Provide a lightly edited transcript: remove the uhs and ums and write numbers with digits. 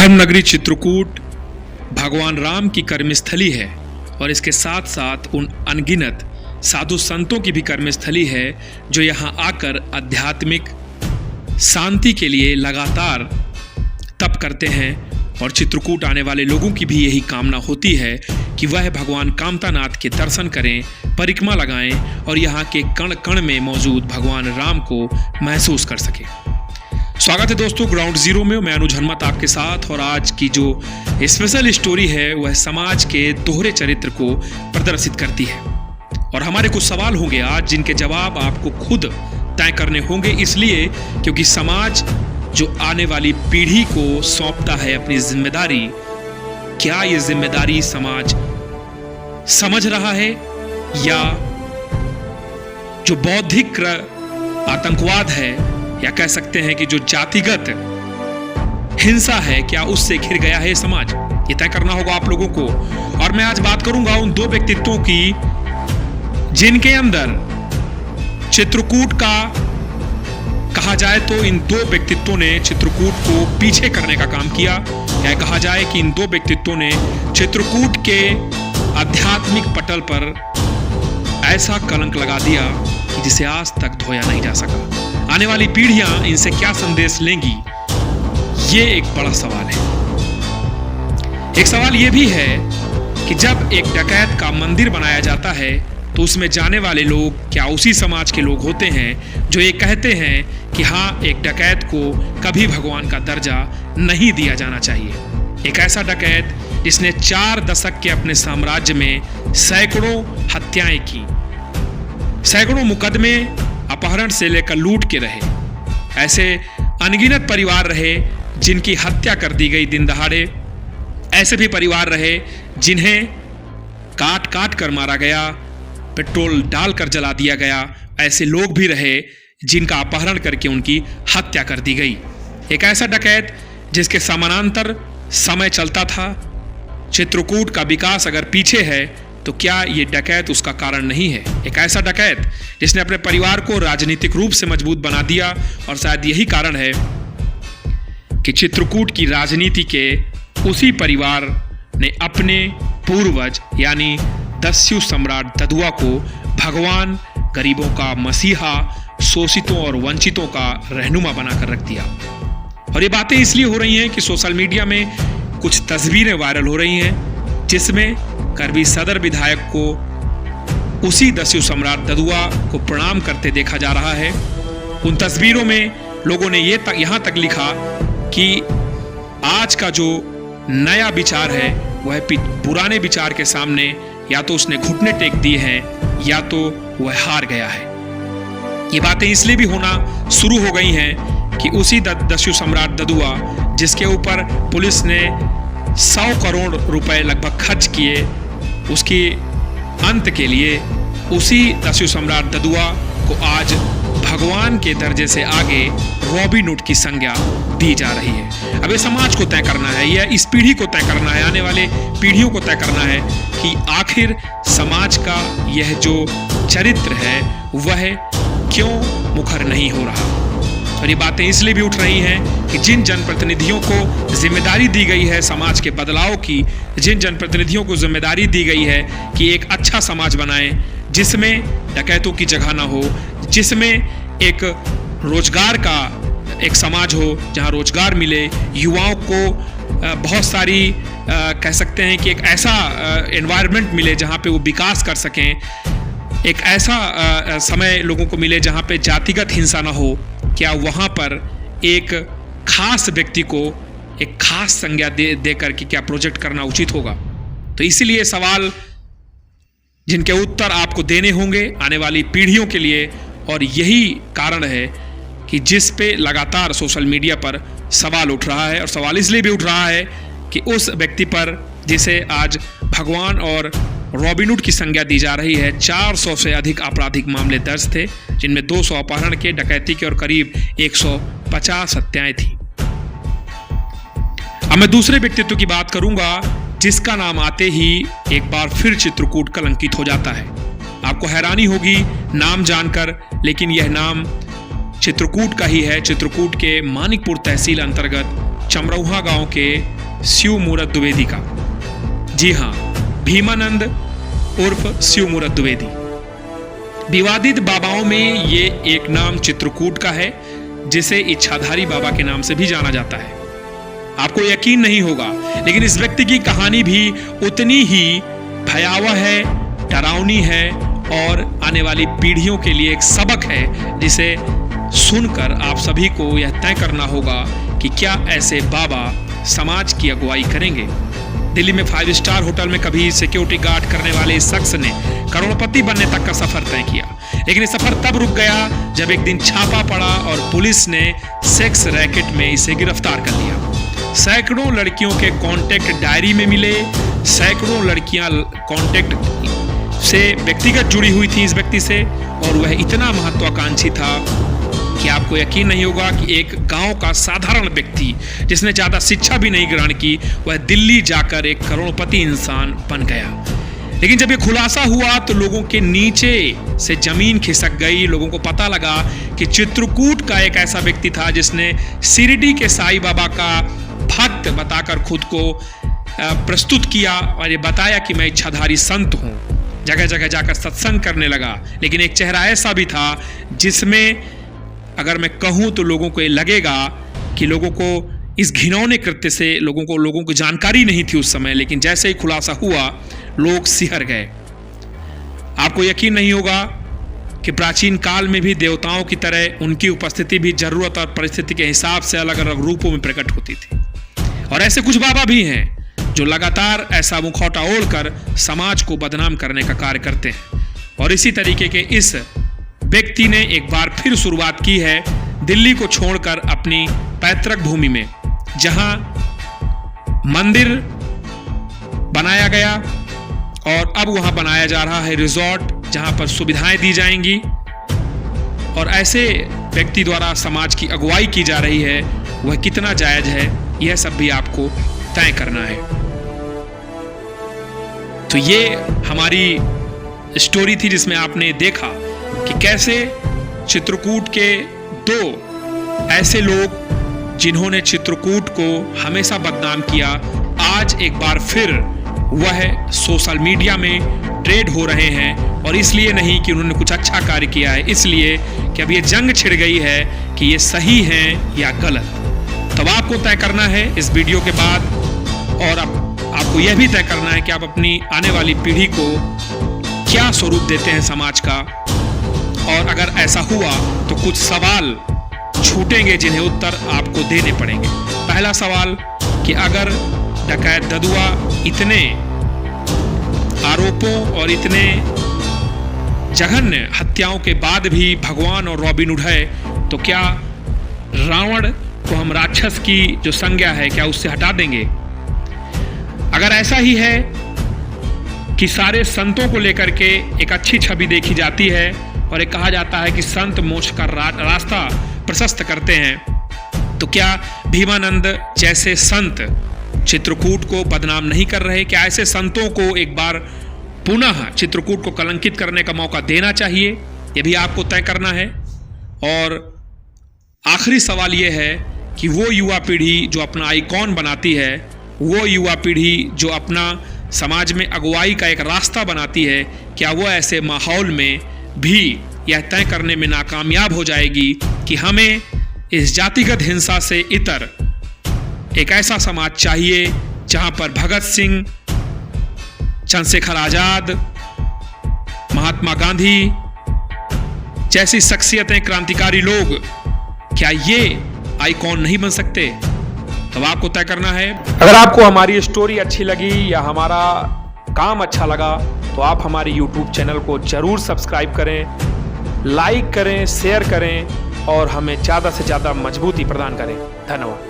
धर्म नगरी चित्रकूट भगवान राम की कर्मस्थली है और इसके साथ साथ उन अनगिनत साधु संतों की भी कर्मस्थली है जो यहाँ आकर आध्यात्मिक शांति के लिए लगातार तप करते हैं। और चित्रकूट आने वाले लोगों की भी यही कामना होती है कि वह भगवान कामतानाथ के दर्शन करें, परिक्रमा लगाएं और यहाँ के कण कण में मौजूद भगवान राम को महसूस कर सकें। स्वागत है दोस्तों ग्राउंड जीरो में, मैं अनुज हनुमत आपके साथ। और आज की जो स्पेशल स्टोरी है वह समाज के दोहरे चरित्र को प्रदर्शित करती है और हमारे कुछ सवाल होंगे आज जिनके जवाब आपको खुद तय करने होंगे, इसलिए क्योंकि समाज जो आने वाली पीढ़ी को सौंपता है अपनी जिम्मेदारी, क्या ये जिम्मेदारी समाज समझ रहा है या जो बौद्धिक आतंकवाद है या कह सकते हैं कि जो जातिगत हिंसा है क्या उससे घिर गया है समाज, ये तय करना होगा आप लोगों को। और मैं आज बात करूंगा उन दो व्यक्तित्वों की जिनके अंदर चित्रकूट का कहा जाए तो इन दो व्यक्तित्वों ने चित्रकूट को पीछे करने का काम किया, या कहा जाए कि इन दो व्यक्तित्वों ने चित्रकूट के आध्यात्मिक पटल पर ऐसा कलंक लगा दिया कि जिसे आज तक धोया नहीं जा सका। आने वाली पीढ़ियां इनसे क्या संदेश लेंगी, ये एक बड़ा सवाल है। एक सवाल ये भी है कि जब एक डकैत का मंदिर बनाया जाता है तो उसमें जाने वाले लोग क्या उसी समाज के लोग होते हैं जो ये कहते हैं कि हाँ, एक डकैत को कभी भगवान का दर्जा नहीं दिया जाना चाहिए। एक ऐसा डकैत जिसने 4 दशक के अपने साम्राज्य में सैकड़ों हत्याएं की, सैकड़ों मुकदमे अपहरण से लेकर लूट के रहे। ऐसे अनगिनत परिवार रहे जिनकी हत्या कर दी गई दिन दहाड़े, ऐसे भी परिवार रहे जिन्हें काट काट कर मारा गया, पेट्रोल डालकर जला दिया गया। ऐसे लोग भी रहे जिनका अपहरण करके उनकी हत्या कर दी गई। एक ऐसा डकैत जिसके समानांतर समय चलता था। चित्रकूट का विकास अगर पीछे है तो क्या ये डकैत उसका कारण नहीं है? एक ऐसा डकैत जिसने अपने परिवार को राजनीतिक रूप से मजबूत बना दिया और शायद यही कारण है कि चित्रकूट की राजनीति के उसी परिवार ने अपने पूर्वज यानी दस्यु सम्राट ददुआ को भगवान, गरीबों का मसीहा, शोषितों और वंचितों का रहनुमा बनाकर रख दिया। और ये बातें इसलिए हो रही हैं कि सोशल मीडिया में कुछ तस्वीरें वायरल हो रही हैं जिसमें करवी सदर विधायक को उसी दस्यु सम्राट ददुआ को प्रणाम करते देखा जा रहा है। उन तस्वीरों में लोगों ने यहाँ तक लिखा कि आज का जो नया विचार है वह पुराने विचार के सामने या तो उसने घुटने टेक दिए हैं या तो वह हार गया है। ये बातें इसलिए भी होना शुरू हो गई हैं कि उसी दस्यु सम्राट ददुआ जिसके ऊपर पुलिस ने 100 करोड़ रुपए लगभग खर्च किए, उसकी अंत के लिए उसी दस्यु सम्राट ददुआ को आज भगवान के दर्जे से आगे रॉबिन हुड की संज्ञा दी जा रही है। अब ये समाज को तय करना है या इस पीढ़ी को तय करना है, आने वाले पीढ़ियों को तय करना है कि आखिर समाज का यह जो चरित्र है वह क्यों मुखर नहीं हो रहा। और ये बातें इसलिए भी उठ रही हैं कि जिन जनप्रतिनिधियों को जिम्मेदारी दी गई है समाज के बदलाव की, जिन जनप्रतिनिधियों को जिम्मेदारी दी गई है कि एक अच्छा समाज बनाएं जिसमें डकैतों की जगह ना हो, जिसमें एक रोजगार का एक समाज हो जहां रोजगार मिले, युवाओं को बहुत सारी कह सकते हैं कि एक ऐसा एनवायरनमेंट मिले जहां पे वो विकास कर सकें, एक ऐसा समय लोगों को मिले जहां पे जातिगत हिंसा ना हो। क्या वहां पर एक खास व्यक्ति को एक खास संज्ञा दे करके क्या प्रोजेक्ट करना उचित होगा? तो इसीलिए सवाल जिनके उत्तर आपको देने होंगे आने वाली पीढ़ियों के लिए, और यही कारण है कि जिस पे लगातार सोशल मीडिया पर सवाल उठ रहा है। और सवाल इसलिए भी उठ रहा है कि उस व्यक्ति पर जिसे आज भगवान और रॉबिन हुड की संज्ञा दी जा रही है, 400 से अधिक आपराधिक मामले दर्ज थे जिनमें 200 अपहरण के, डकैती के और करीब 150 हत्याएं थी। अब मैं दूसरे व्यक्तित्व की बात करूंगा जिसका नाम आते ही एक बार फिर चित्रकूट कलंकित हो जाता है। आपको हैरानी होगी नाम जानकर, लेकिन यह नाम चित्रकूट का ही है। चित्रकूट के मानिकपुर तहसील अंतर्गत चमरौहा गांव के शिव मूरत द्विवेदी का। जी हाँ, भीमानंद उर्फ शिव मूरत द्विवेदी। विवादित बाबाओं में ये एक नाम चित्रकूट का है, जिसे इच्छाधारी बाबा के नाम से भी जाना जाता है। आपको यकीन नहीं होगा, लेकिन इस व्यक्ति की कहानी भी उतनी ही भयावह है, डरावनी है और आने वाली पीढ़ियों के लिए एक सबक है, जिसे सुनकर आप सभी को यह तय करना होगा कि क्या ऐसे बाबा समाज की अगुवाई करेंगे। दिल्ली में 5 स्टार होटल में कभी सिक्योरिटी गार्ड करने वाले इस शख्स ने करोड़पति बनने तक का सफर तय किया, लेकिन ये सफर तब रुक गया जब एक दिन छापा पड़ा और पुलिस ने सेक्स रैकेट में इसे गिरफ्तार कर लिया। सैकड़ों लड़कियों के कांटेक्ट डायरी में मिले, सैकड़ों लड़कियां कांटेक्ट से व्यक्तिगत जुड़ी हुई थी इस व्यक्ति से, और वह इतना महत्वाकांक्षी था कि आपको यकीन नहीं होगा कि एक गांव का साधारण व्यक्ति जिसने ज्यादा शिक्षा भी नहीं ग्रहण की, वह दिल्ली जाकर एक करोड़पति इंसान बन गया। लेकिन जब ये खुलासा हुआ तो लोगों के नीचे से जमीन खिसक गई। लोगों को पता लगा कि चित्रकूट का एक ऐसा व्यक्ति था जिसने शिरडी के साईं बाबा का भक्त बताकर खुद को प्रस्तुत किया और ये बताया कि मैं इच्छाधारी संत हूं। जगह जगह जाकर सत्संग करने लगा, लेकिन एक चेहरा ऐसा भी था जिसमें अगर मैं कहूं तो लोगों को ये लगेगा कि लोगों को इस घिनौने कृत्य से लोगों को जानकारी नहीं थी उस समय, लेकिन जैसे ही खुलासा हुआ लोग सिहर गए। आपको यकीन नहीं होगा कि प्राचीन काल में भी देवताओं की तरह उनकी उपस्थिति भी जरूरत और परिस्थिति के हिसाब से अलग अलग रूपों में प्रकट होती थी। और ऐसे कुछ बाबा भी हैं जो लगातार ऐसा मुखौटा ओढ़कर समाज को बदनाम करने का कार्य करते हैं। और इसी तरीके के इस व्यक्ति ने एक बार फिर शुरुआत की है दिल्ली को छोड़कर अपनी पैतृक भूमि में, जहां मंदिर बनाया गया और अब वहां बनाया जा रहा है रिजॉर्ट, जहां पर सुविधाएं दी जाएंगी। और ऐसे व्यक्ति द्वारा समाज की अगुवाई की जा रही है, वह कितना जायज है, यह सब भी आपको तय करना है। तो ये हमारी स्टोरी थी जिसमें आपने देखा कि कैसे चित्रकूट के 2 ऐसे लोग जिन्होंने चित्रकूट को हमेशा बदनाम किया, आज एक बार फिर वह सोशल मीडिया में ट्रेड हो रहे हैं। और इसलिए नहीं कि उन्होंने कुछ अच्छा कार्य किया है, इसलिए कि अब ये जंग छिड़ गई है कि ये सही हैं या गलत। तब आपको तय करना है इस वीडियो के बाद, और अब आपको यह भी तय करना है कि आप अपनी आने वाली पीढ़ी को क्या स्वरूप देते हैं समाज का। और अगर ऐसा हुआ तो कुछ सवाल छूटेंगे जिन्हें उत्तर आपको देने पड़ेंगे। पहला सवाल कि अगर डकैत ददुआ इतने आरोपों और इतने जघन्य हत्याओं के बाद भी भगवान और रॉबिन हुड है, तो क्या रावण को हम राक्षस की जो संज्ञा है क्या उससे हटा देंगे? अगर ऐसा ही है कि सारे संतों को लेकर के एक अच्छी छवि देखी जाती है और एक कहा जाता है कि संत मोक्ष का रास्ता प्रशस्त करते हैं, तो क्या भीमानंद जैसे संत चित्रकूट को बदनाम नहीं कर रहे? क्या ऐसे संतों को एक बार पुनः चित्रकूट को कलंकित करने का मौका देना चाहिए? यह भी आपको तय करना है। और आखिरी सवाल यह है कि वो युवा पीढ़ी जो अपना आइकॉन बनाती है, वो युवा पीढ़ी जो अपना समाज में अगुवाई का एक रास्ता बनाती है, क्या वो ऐसे माहौल में भी यह तय करने में नाकामयाब हो जाएगी कि हमें इस जातिगत हिंसा से इतर एक ऐसा समाज चाहिए जहां पर भगत सिंह, चंद्रशेखर आजाद, महात्मा गांधी जैसी शख्सियतें, क्रांतिकारी लोग, क्या ये आइकॉन नहीं बन सकते? तब आपको तय करना है। अगर आपको हमारी स्टोरी अच्छी लगी या हमारा काम अच्छा लगा तो आप हमारे YouTube चैनल को जरूर सब्सक्राइब करें, लाइक करें, शेयर करें और हमें ज़्यादा से ज़्यादा मजबूती प्रदान करें। धन्यवाद।